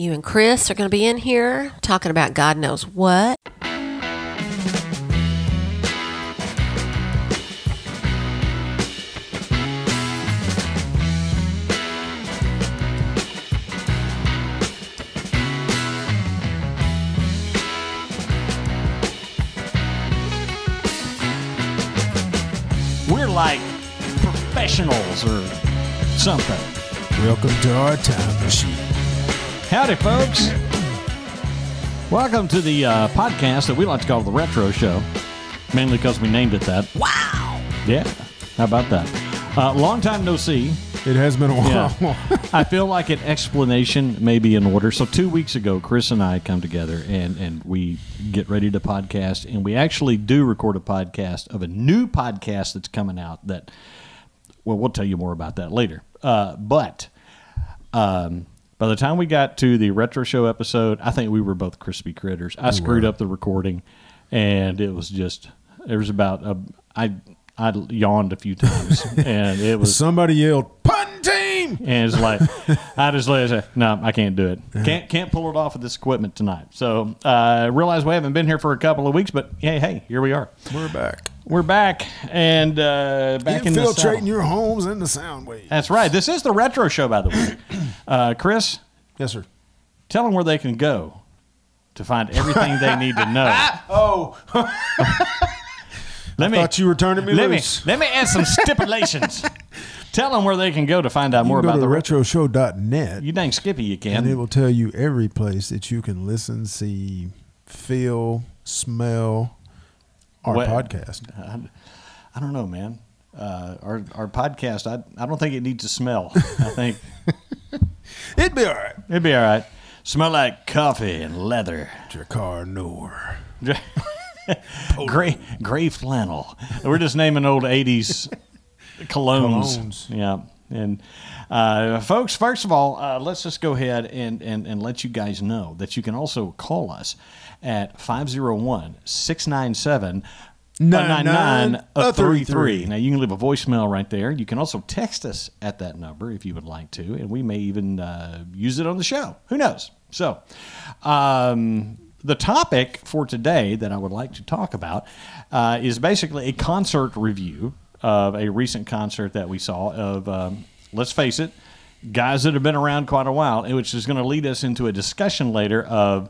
You and Chris are going to be in here talking about God knows what. We're like professionals or something. Welcome to our time machine. Howdy, folks. Welcome to the podcast that we like to call the Retro Show, mainly because we named it that. Wow. Yeah, how about that? Long time no see. It has been a while. Yeah. I feel like an explanation may be in order. So 2 weeks ago, Chris and I come together and we get ready to podcast, and we actually do record a podcast of a new podcast that's coming out that, well, we'll tell you more about that later. But by the time we got to the Retro Show episode, I think we were both crispy critters. I screwed up the recording, and it was just, there was about, I yawned a few times, and it was... Somebody yelled, "Punt team!" And it's like, I just said, no, I can't do it. Can't pull it off with this equipment tonight. So I realize we haven't been here for a couple of weeks, but hey, here we are. We're back. We're back, and back in the infiltrating your homes in the sound waves. That's right. This is the Retro Show, by the way. Chris? Yes, sir. Tell them where they can go to find everything they need to know. Oh. I thought you were turning me loose. Let me add some stipulations. Tell them where they can go to find out more about the retroshow.net. You dang Skippy, you can. And it will tell you every place that you can listen, see, feel, smell our podcast. I don't know, man. Our podcast, I don't think it needs to smell. I think it'd be all right. It'd be all right. Smell like coffee and leather. Dracar Noor. Gray flannel. We're just naming old 80s colognes. Yeah. And folks, first of all, let's just go ahead and let you guys know that you can also call us at 501-697 9933. Now, you can leave a voicemail right there. You can also text us at that number if you would like to, and we may even use it on the show. Who knows? So, the topic for today that I would like to talk about is basically a concert review of a recent concert that we saw of, let's face it, guys that have been around quite a while, which is going to lead us into a discussion later of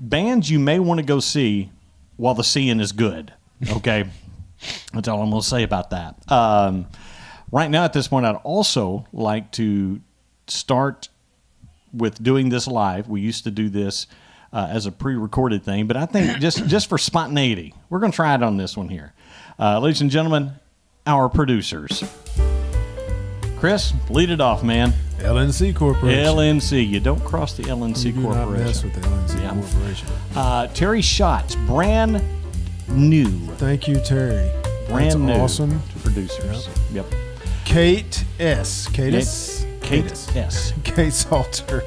bands you may want to go see while the seeing is good. Okay? That's all I'm going to say about that. Right now at this point, I'd also like to start with doing this live. We used to do this as a pre-recorded thing, but I think just for spontaneity, we're going to try it on this one here. Ladies and gentlemen, our producers. Chris, lead it off, man. LNC Corporation. LNC. You don't cross the LNC you Corporation. Do not mess with the LNC Corporation. Terry Schatz, brand new. Thank you, Terry. Brand new. Awesome. To producers. Yep. Kate S. Kate S. Kate Salter.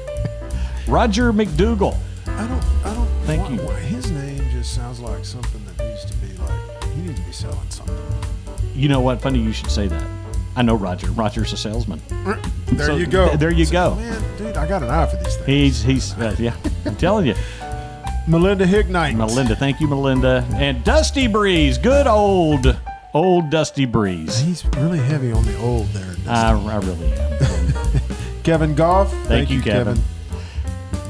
Roger McDougal. I don't. Thank you. His name just sounds like something that needs to be like, he needs to be selling something. You know what? Funny you should say that. I know Roger. Roger's a salesman. There you go. There you go. Man, dude, I got an eye for these things. He's yeah, I'm telling you. Melinda Hicknight. Melinda, thank you, Melinda. And Dusty Breeze, good old Dusty Breeze. He's really heavy on the old there. I really am. Kevin Goff. Thank you, Kevin.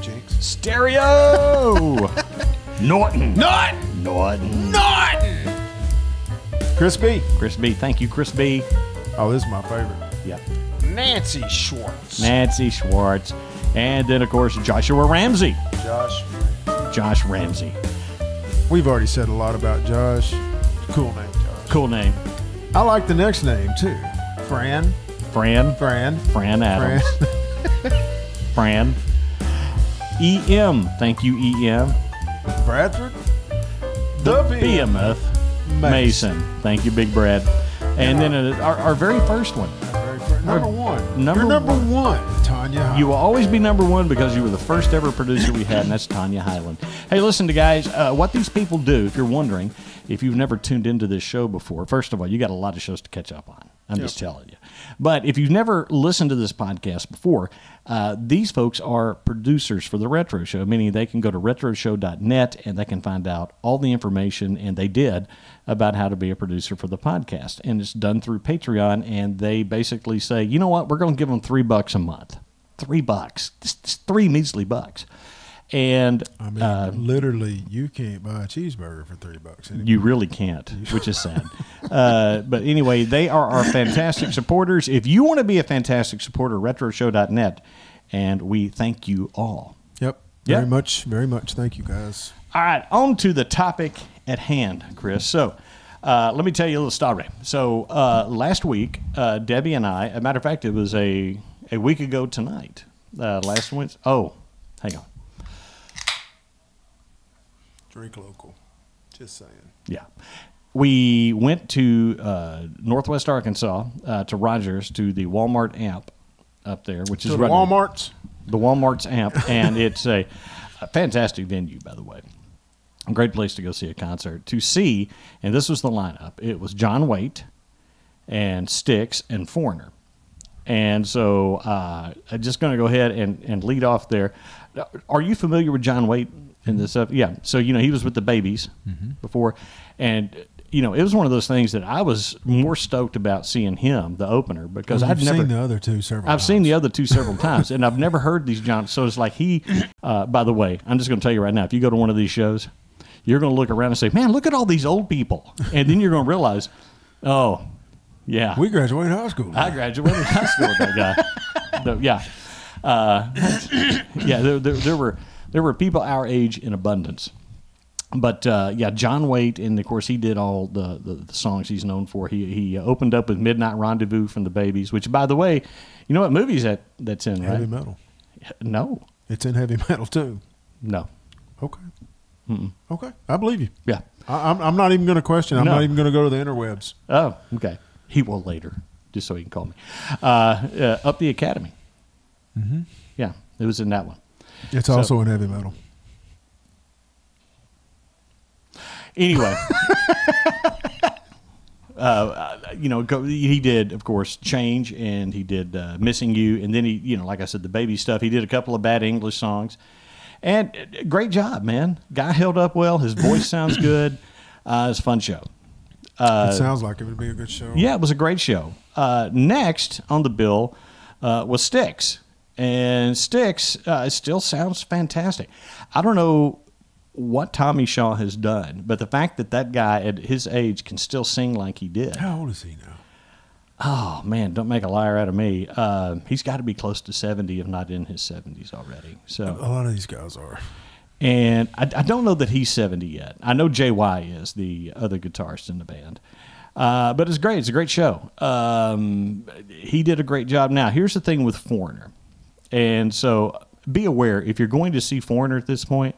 Jinx. Stereo. Norton. Chris B. Chris B. Thank you, Chris B. Oh, this is my favorite. Yep. Nancy Schwartz. And then, of course, Joshua Ramsey. Josh Ramsey. We've already said a lot about Josh. Cool name, Josh. Cool name. I like the next name, too. Fran Adams. Fran. E.M. Thank you, E.M. Bradford. The Behemoth Mason. Thank you, Big Brad. And then our very first one. Number one. You're number one, Tanya Highland. You will always be number one because you were the first ever producer we had, and that's Tanya Highland. Hey, listen to guys, what these people do, if you're wondering, if you've never tuned into this show before, first of all, you got a lot of shows to catch up on. I'm just telling you. But if you've never listened to this podcast before, these folks are producers for the Retro Show, meaning they can go to retroshow.net and they can find out all the information, and they did, about how to be a producer for the podcast. And it's done through Patreon, and they basically say, you know what, we're going to give them $3 a month. $3. Just 3 measly bucks. And I mean, literally, you can't buy a cheeseburger for $3 anymore. You really can't, which is sad. But anyway, they are our fantastic supporters. If you want to be a fantastic supporter, retroshow.net, and we thank you all. Yep. Very much. Thank you, guys. All right, on to the topic at hand, Chris. So let me tell you a little story. So last week, Debbie and I, as a matter of fact, it was a week ago tonight, last Wednesday. Oh, hang on. Drink local. Just saying. Yeah. We went to Northwest Arkansas, to Rogers, to the Walmart Amp up there, which is the Walmart's? The Walmart's Amp, and it's a fantastic venue, by the way. A great place to go see a concert. To see, and this was the lineup, it was John Waite and Styx and Foreigner. And so I'm just going to go ahead and lead off there. Are you familiar with John Waite and this stuff? Yeah. So, he was with the Babies before. And, it was one of those things that I was more stoked about seeing him, the opener, because I've never seen the other two several times. I've seen the other two several times, and I've never heard these John. So it's like by the way, I'm just going to tell you right now, if you go to one of these shows, you're going to look around and say, man, look at all these old people. And then you're going to realize, oh, yeah. We graduated high school. I graduated high school with that guy. There were people our age in abundance. But, John Waite, and, of course, he did all the songs he's known for. He opened up with Midnight Rendezvous from the Babies, which, by the way, you know what movie is that's in, right? Heavy Metal. No. It's in Heavy Metal, too. No. Okay. Okay. I believe you. Yeah. I'm not even going to question. I'm not even going to go to the interwebs. Oh, okay. He will later, just so he can call me. Up the Academy. Mm-hmm. Yeah, it was in that one. It's also in Heavy Metal. Anyway, he did, of course, Change, and he did Missing You, and then he, like I said, the Baby stuff. He did a couple of Bad English songs, and great job, man. Guy held up well. His voice sounds good. It's a fun show. It sounds like it would be a good show. Yeah, it was a great show. Next on the bill was Styx, and Styx still sounds fantastic. I don't know what Tommy Shaw has done, but the fact that guy at his age can still sing like he did. How old is he now? Oh, man, don't make a liar out of me. He's got to be close to 70, if not in his 70s already. So a lot of these guys are. And I don't know that he's 70 yet. I know JY is the other guitarist in the band. But it's great. It's a great show. He did a great job. Now, here's the thing with Foreigner. And so be aware, if you're going to see Foreigner at this point,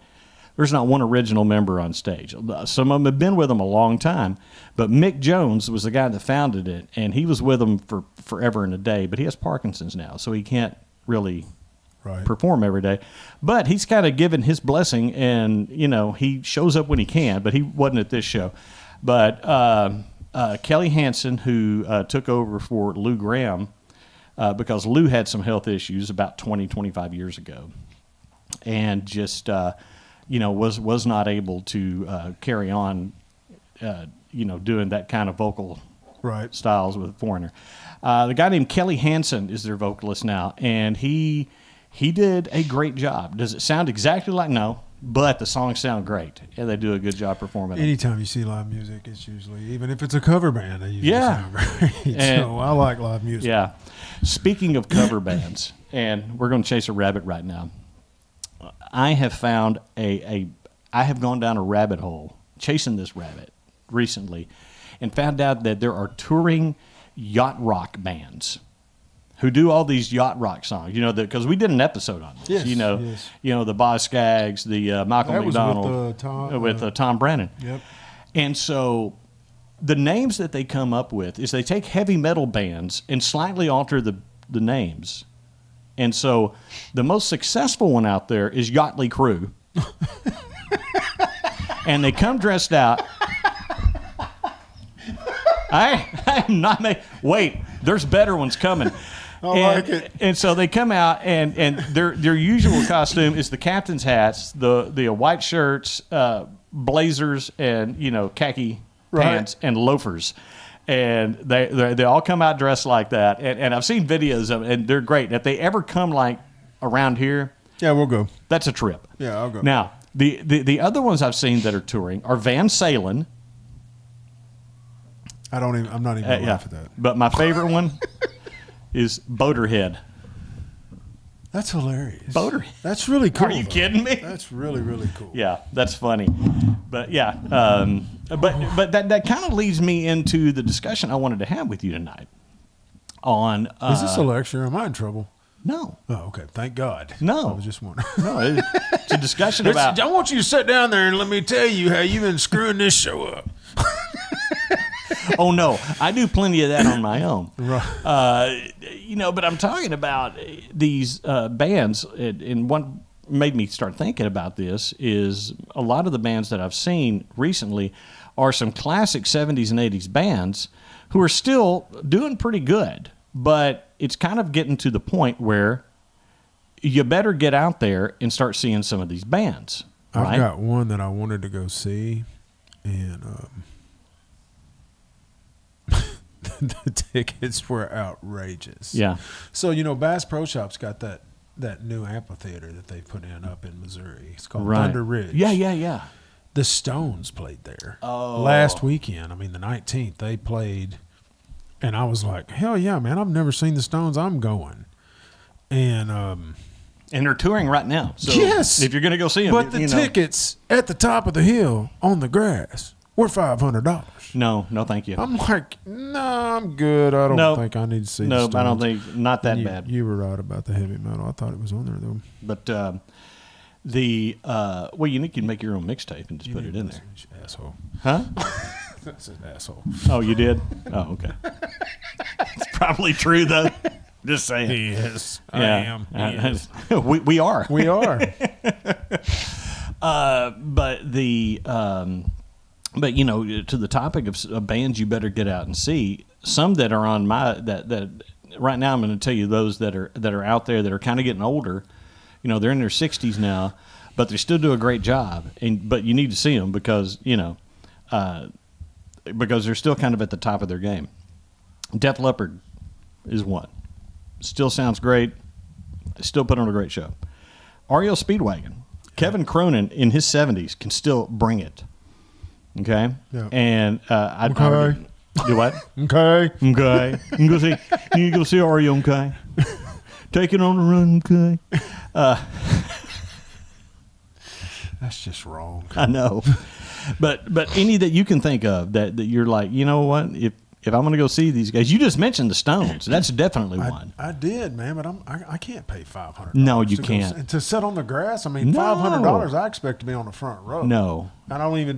there's not one original member on stage. Some of them have been with them a long time, but Mick Jones was the guy that founded it, and he was with them for forever and a day, but he has Parkinson's now, so he can't really perform every day. But he's kind of given his blessing, and, he shows up when he can, but he wasn't at this show. But Kelly Hansen, who took over for Lou Graham, because Lou had some health issues about 25 years ago, and just was not able to carry on, doing that kind of vocal styles with Foreigner. The guy named Kelly Hansen is their vocalist now, and he did a great job. Does it sound exactly like? No, but the songs sound great, and they do a good job performing. Anytime you see live music, it's usually, even if it's a cover band, they usually sound great. So I like live music. Yeah. Speaking of cover bands, and we're going to chase a rabbit right now. I have found I have gone down a rabbit hole chasing this rabbit recently, and found out that there are touring yacht rock bands who do all these yacht rock songs. Because we did an episode on this. Yes, the Boz Scaggs, the Malcolm McDonald with Tom Brennan. Yep. And so the names that they come up with is they take heavy metal bands and slightly alter the names. And so the most successful one out there is Yachtly Crew. And they come dressed out. I'm not making. Wait, there's better ones coming. I like it. And so they come out, and their usual costume is the captain's hats, the white shirts, blazers, and khaki pants and loafers. And they all come out dressed like that. And I've seen videos of it, and they're great. If they ever come like around here, yeah, we'll go. that's a trip. Yeah, I'll go. Now, the other ones I've seen that are touring are Van Salen. I'm not even going to laugh at that. But my favorite one is Boaterhead. That's hilarious. Boaterhead. That's really cool. Are you though. kidding me? That's really, really cool. Yeah, that's funny. But yeah, but that kind of leads me into the discussion I wanted to have with you tonight. On Is this a lecture? Am I in trouble? No. Oh, okay. Thank God. No. I was just wondering. No, it's a discussion about. I want you to sit down there and let me tell you how you've been screwing this show up. Oh no, I do plenty of that on my own. Right. But I'm talking about these bands, and what made me start thinking about this is a lot of the bands that I've seen recently are some classic 70s and 80s bands who are still doing pretty good, but it's kind of getting to the point where you better get out there and start seeing some of these bands. Right? I've got one that I wanted to go see, and the tickets were outrageous. Yeah. So, Bass Pro Shop's got that new amphitheater that they put in up in Missouri. It's called Right. Thunder Ridge. Yeah. The Stones played there Oh. last weekend. I mean, the 19th, they played, and I was like, hell yeah, man, I've never seen the Stones. I'm going. And And they're touring right now. So yes. if you're going to go see them. But the tickets at the top of the hill on the grass were $500. No, thank you. I'm like, no, I'm good. I don't think I need to see the No, Stones. I don't think, not that bad. You were right about the heavy metal. I thought it was on there, though. But you can make your own mixtape and just put it in there. Asshole. Huh? That's an asshole. Oh, you did? Oh, okay. It's probably true, though. Just saying. He is. Yeah. I am. He is. We are. We are. But to the topic of bands you better get out and see, some that are on that right now I'm going to tell you those that are out there that are kind of getting older. They're in their 60s now, but they still do a great job. But you need to see them because they're still kind of at the top of their game. Def Leppard is one. Still sounds great. They still put on a great show. REO Speedwagon. Kevin Cronin in his 70s can still bring it. Okay? Yeah. And I'd Okay. do what? Okay. Okay. You go see REO, okay? Take it on the run, okay? That's just wrong. I know. But any that you can think of that you're like, you know what? If I'm going to go see these guys, you just mentioned the Stones. That's definitely one. I did, man, but I can't pay $500. No, you can't. To sit on the grass. I mean, No. $500. I expect to be on the front row. No. I won't even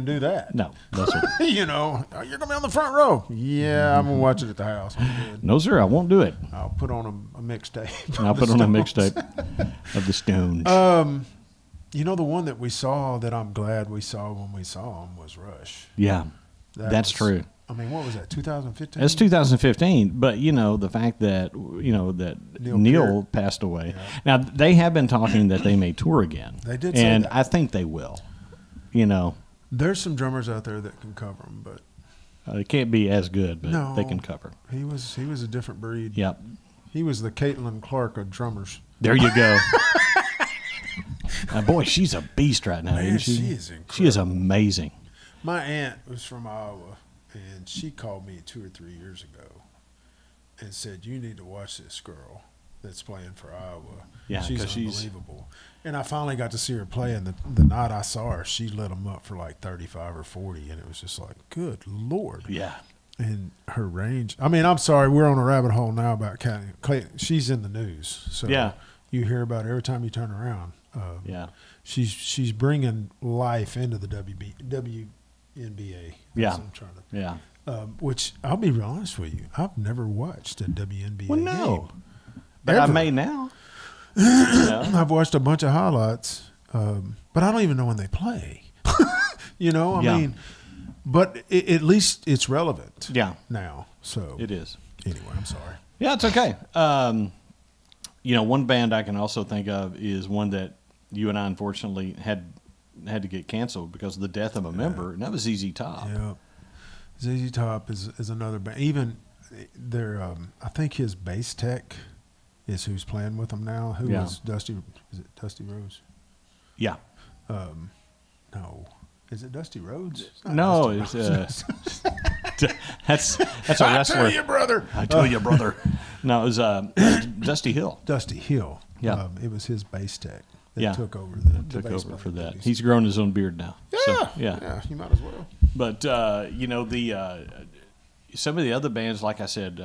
do that. No. That's what, You're gonna be on the front row. Yeah, I'm gonna watch it at the house. I'm good. no, sir, I won't do it. I'll put on a mixtape. I'll put on a mixtape of the Stones. The one that we saw that I'm glad we saw when we saw him was Rush. Yeah, That that's was- true. I mean, what was that? 2015. That's 2015, but the fact that that Neil Peart. passed away. Yeah. Now they have been talking that they may tour again. They did say and that. I think they will. There's some drummers out there that can cover them, but It can't be as good, but No. they can cover. he was a different breed. Yep. He was the Caitlin Clark of drummers. There you go. Boy, she's a beast right now, Man, isn't she? she is incredible. She is amazing. My aunt was from Iowa, and she called me 2 or 3 years ago and said, "You need to watch this girl that's playing for Iowa. Yeah, she's 'cause she's- unbelievable." And I finally got to see her play, and the night I saw her, she lit them up for like 35 or 40, and it was just like, good Lord. Yeah. And her range. I mean, I'm sorry, we're on a rabbit hole now about Clayton. She's in the news, so Yeah. you hear about her every time you turn around. Yeah. She's bringing life into the WNBA. That's Yeah. what I'm trying to. Yeah. Which I'll be real honest with you, I've never watched a WNBA Well, no. game. But I Ever. may now. Yeah. I've watched a bunch of highlights, but I don't even know when they play. I Yeah. mean, But at least it's relevant. Yeah. Now, so It is. Anyway, I'm sorry. Yeah, it's okay. One band I can also think of is one that you and I unfortunately had to get canceled because of the death of a member, and that was ZZ Top. Yeah, ZZ Top is another band. Even their, I think his bass tech is who's playing with them now. Who was Dusty? Is it Dusty Rhodes? Yeah. No. Is it Dusty Rhodes? No, it's that's a wrestler. I tell you, brother. I tell you, brother. No, it was Dusty Hill. Dusty Hill. Yeah. It was his bass tech that took over took bass over for playing that. duties. He's grown his own beard now. Yeah. So, Yeah, you might as well. But some of the other bands, like I said,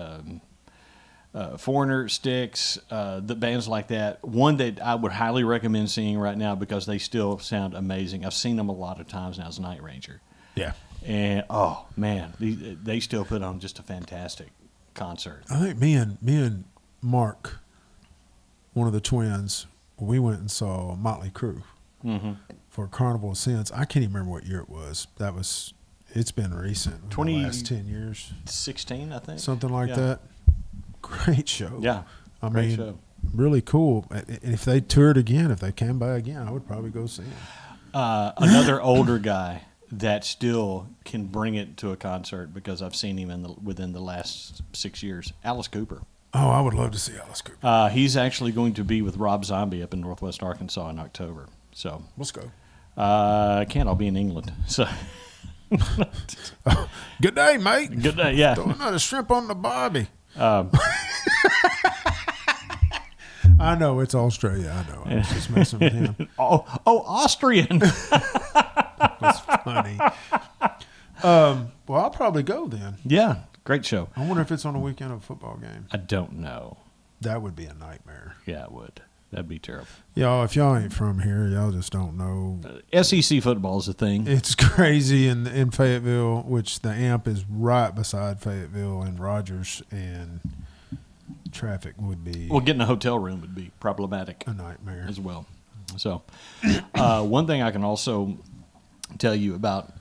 Foreigner, Styx, the bands like that. One that I would highly recommend seeing right now because they still sound amazing. I've seen them a lot of times now. Is Night Ranger. Yeah. And oh man, they still put on just a fantastic concert. I think me and Mark, one of the twins, we went and saw Motley Crue for Carnival of Sins. I can't even remember what year it was. It's been recent. 20 the last 10 years. 16, I think. Something like that. Great show. Yeah. I great mean, show. really cool. And if they toured again, if they came by again, I would probably go see them. Another older guy that still can bring it to a concert because I've seen him within the last 6 years. Alice Cooper. Oh, I would love to see Alice Cooper. He's actually going to be with Rob Zombie up in Northwest Arkansas in October. So Let's go. I can't. I'll be in England. So Good day, mate. good day. Yeah. Throw another shrimp on the barbie. I know it's Australia. I know. I was just messing with him. Oh, Austrian. That's funny. Well, I'll probably go then. Yeah. Great show. I wonder if it's on the weekend of a football game. I don't know. That would be a nightmare. Yeah, it would. That'd be terrible. Y'all, if y'all ain't from here, y'all just don't know. SEC football is a thing. It's crazy in Fayetteville, which the AMP is right beside Fayetteville and Rogers, and traffic would be Well, getting a hotel room would be problematic a nightmare. as well. So, one thing I can also tell you about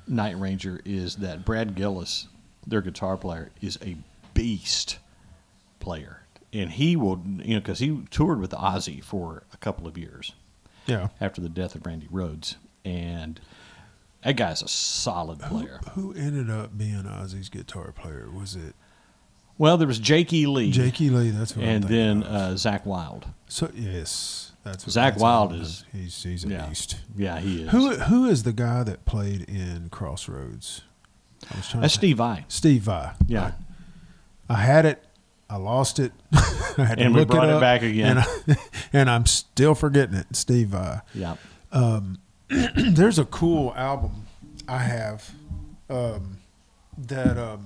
Night Ranger is that Brad Gillis, their guitar player, is a beast player. And he will, because he toured with Ozzy for a couple of years. Yeah. After the death of Randy Rhoads. And that guy's a solid player. Who ended up being Ozzy's guitar player? Was it Well, there was Jake E. Lee. Jake E. Lee? That's what And I'm then thinking of. Zach Wild. So yes, that's what, Zach that's Wild what is- he's a beast. Yeah, he is. Who is the guy that played in Crossroads? I was trying That's to Steve Vai. Steve Vai. Yeah. I had it. I lost it. I had to And we look brought it up, back again. And I'm still forgetting it. Steve Vai. Yeah. There's a cool album I have that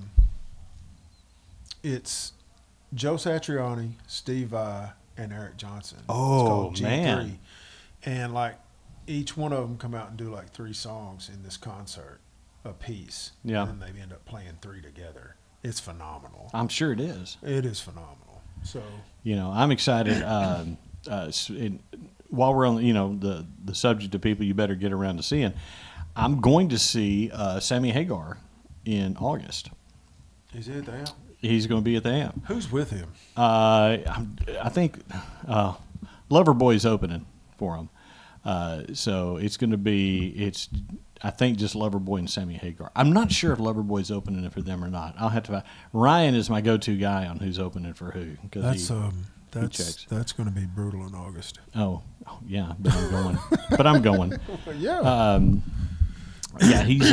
it's Joe Satriani, Steve Vai, and Eric Johnson. It's Oh, called G3. man. And like each one of them come out and do like 3 songs in this concert a piece. Yeah. And then they end up playing 3 together. It's phenomenal. I'm sure it is. It is phenomenal. So I'm excited. While we're on, the subject of people you better get around to seeing, I'm going to see Sammy Hagar in August. is it that? He's going to be at the AMP. Who's with him? I think Loverboy's opening for him. So it's going to be, I think, just Loverboy and Sammy Hagar. I'm not sure if Loverboy's opening it for them or not. I'll have to find. Ryan is my go-to guy on who's opening for who. That's checks. that's going to be brutal in August. Oh, yeah, but I'm going. But I'm going. Yeah. Yeah, he's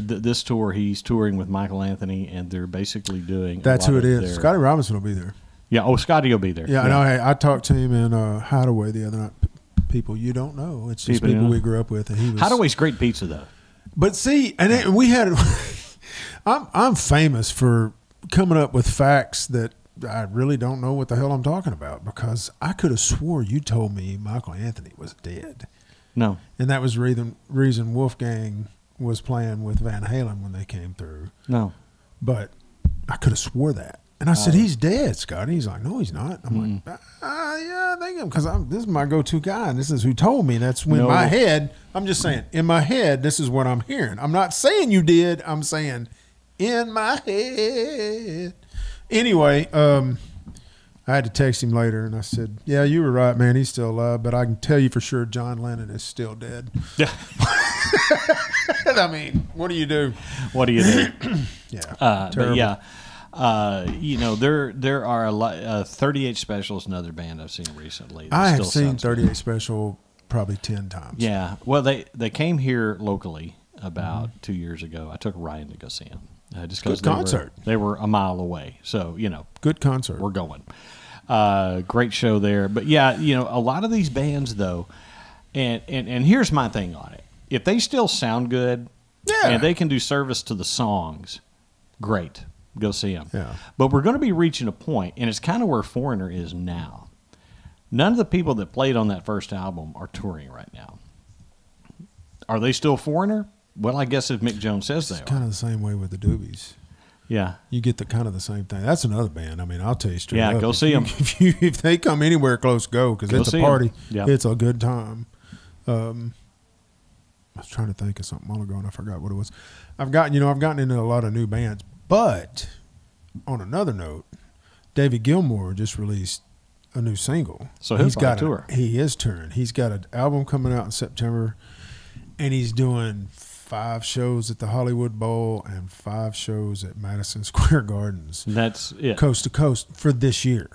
this tour. He's touring with Michael Anthony, and they're basically doing. That's a who lot it of is. their- Scotty Robinson will be there. Yeah. Oh, Scotty will be there. Yeah, I know. Hey, I talked to him in Hideaway the other night. People you don't know. It's just People you people know. we grew up with, and he was. Hideaway's great pizza though. But see, we had. I'm famous for coming up with facts that I really don't know what the hell I'm talking about, because I could have swore you told me Michael Anthony was dead, No. and that was the reason Wolfgang was playing with Van Halen when they came through. No. But I could have swore that. And I said, he's dead, Scott. And he's like, no, he's not. I'm like, yeah, I think him, because this is my go-to guy, and this is who told me. That's when my head, I'm just saying, in my head, this is what I'm hearing. I'm not saying you did. I'm saying in my head. Anyway, I had to text him later, and I said, yeah, you were right, man. He's still alive, but I can tell you for sure John Lennon is still dead. Yeah. I mean, what do you do? What do you do? Yeah. But yeah. There are a lot. 38 Special is another band I've seen recently. I have seen 38 Special probably 10 times. Yeah. Well, they came here locally about 2 years ago. I took Ryan to go see them. Just Good concert. They were a mile away. So, Good concert. We're going. Great show there. But yeah, a lot of these bands though, and here's my thing on it. If they still sound good, and they can do service to the songs, great. Go see them. Yeah. But we're going to be reaching a point, and it's kind of where Foreigner is now. None of the people that played on that first album are touring right now. Are they still Foreigner? Well, I guess if Mick Jones says they are. It's kind of the same way with the Doobies. Yeah. You get the kind of the same thing. That's another band. I mean, I'll tell you straight up. Yeah, go see them. If they come anywhere close, go, because it's a party. Yeah. It's a good time. I was trying to think of something a while ago, and I forgot what it was. I've gotten into a lot of new bands. But on another note, David Gilmour just released a new single. So he's got a tour. He is touring. He's got an album coming out in September, and he's doing 5 shows at the Hollywood Bowl and 5 shows at Madison Square Gardens. That's it. Coast to coast for this year.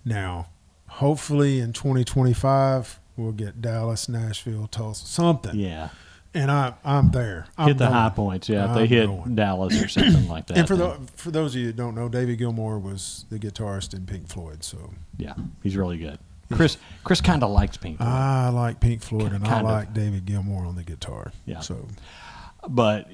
Now, hopefully in 2025, we'll get Dallas, Nashville, Tulsa, something. Yeah. And I'm there. Hit the high points, yeah. If they hit Dallas or something like that. And for those of you that don't know, David Gilmour was the guitarist in Pink Floyd. So yeah, he's really good. Chris kind of likes Pink Floyd. I like Pink Floyd, and I like David Gilmour on the guitar. Yeah. So, but I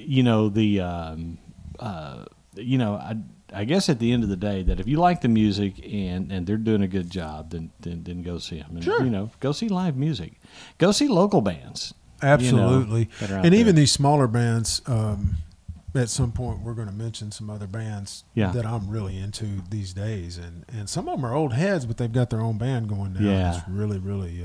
guess at the end of the day, that if you like the music and they're doing a good job, then go see them. And, sure. Go see live music. Go see local bands. Absolutely. And even these smaller bands, at some point we're going to mention some other bands that I'm really into these days. And some of them are old heads, but they've got their own band going now. Yeah. It's really, really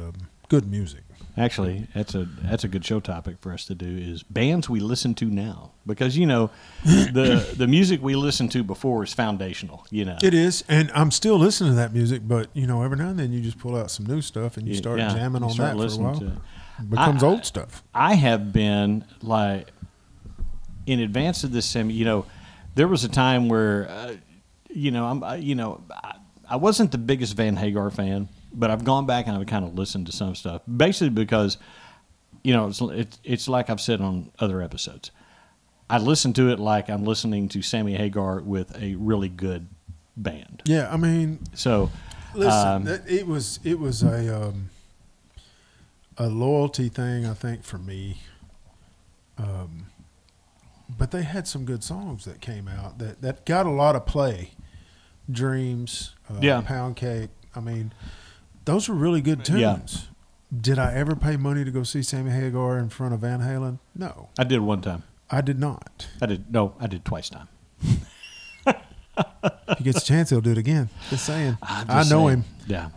good music. Actually, that's a good show topic for us to do, is bands we listen to now. Because, the music we listened to before is foundational, It is, and I'm still listening to that music, but, every now and then you just pull out some new stuff and you start jamming on that for a while. It becomes old stuff. I have been, like, in advance of this there was a time where, I wasn't the biggest Van Hagar fan, but I've gone back and I've kind of listened to some stuff, basically because, it's like I've said on other episodes. I listen to it like I'm listening to Sammy Hagar with a really good band. Yeah, I mean, so listen, it was a loyalty thing, I think, for me. But they had some good songs that came out that got a lot of play. Dreams, Pound Cake. I mean, those were really good tunes. Yeah. Did I ever pay money to go see Sammy Hagar in front of Van Halen? No. I did one time. I did not. I did twice time. If he gets a chance, he'll do it again. Just saying. I know him. Yeah.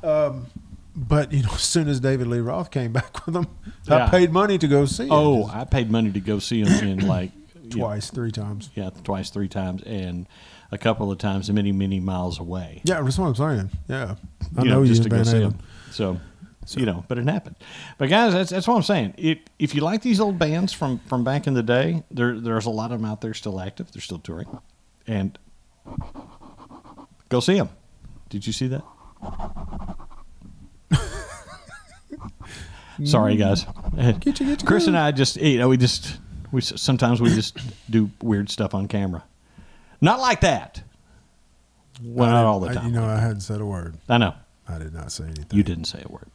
But, as soon as David Lee Roth came back with them, I paid money to go see him. Oh, I paid money to go see him in like... Twice, 3 times. Yeah, twice, 3 times, and a couple of times many, many miles away. Yeah, that's what I'm saying. Yeah. I know just to go see him. him. So, but it happened. But guys, that's what I'm saying. If you like these old bands from back in the day, there's a lot of them out there still active. They're still touring. And go see them. Did you see that? Sorry, guys. Get you Chris and I just, we sometimes just do weird stuff on camera. Not like that. Well, not all the time. I hadn't said a word. I know. I did not say anything. You didn't say a word.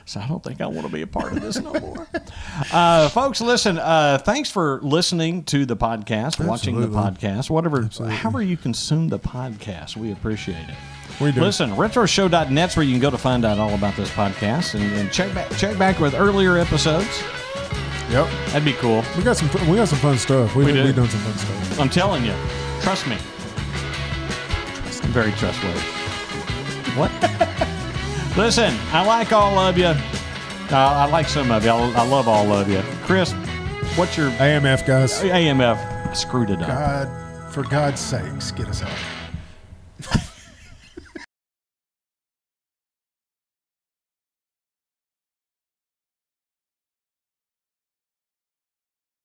So I don't think I want to be a part of this no more. Folks, listen, thanks for listening to the podcast, watching the podcast, however you consume the podcast. We appreciate it. We do. Listen, retroshow.net's where you can go to find out all about this podcast and check back with earlier episodes. Yep. That'd be cool. We got some fun stuff. We've do. done some fun stuff. I'm telling you. Trust me. I'm very trustworthy. What? Listen, I like all of you. I like some of you. I love all of you. Chris, what's your AMF, guys? AMF? I screwed it up. God, for God's sakes, get us out.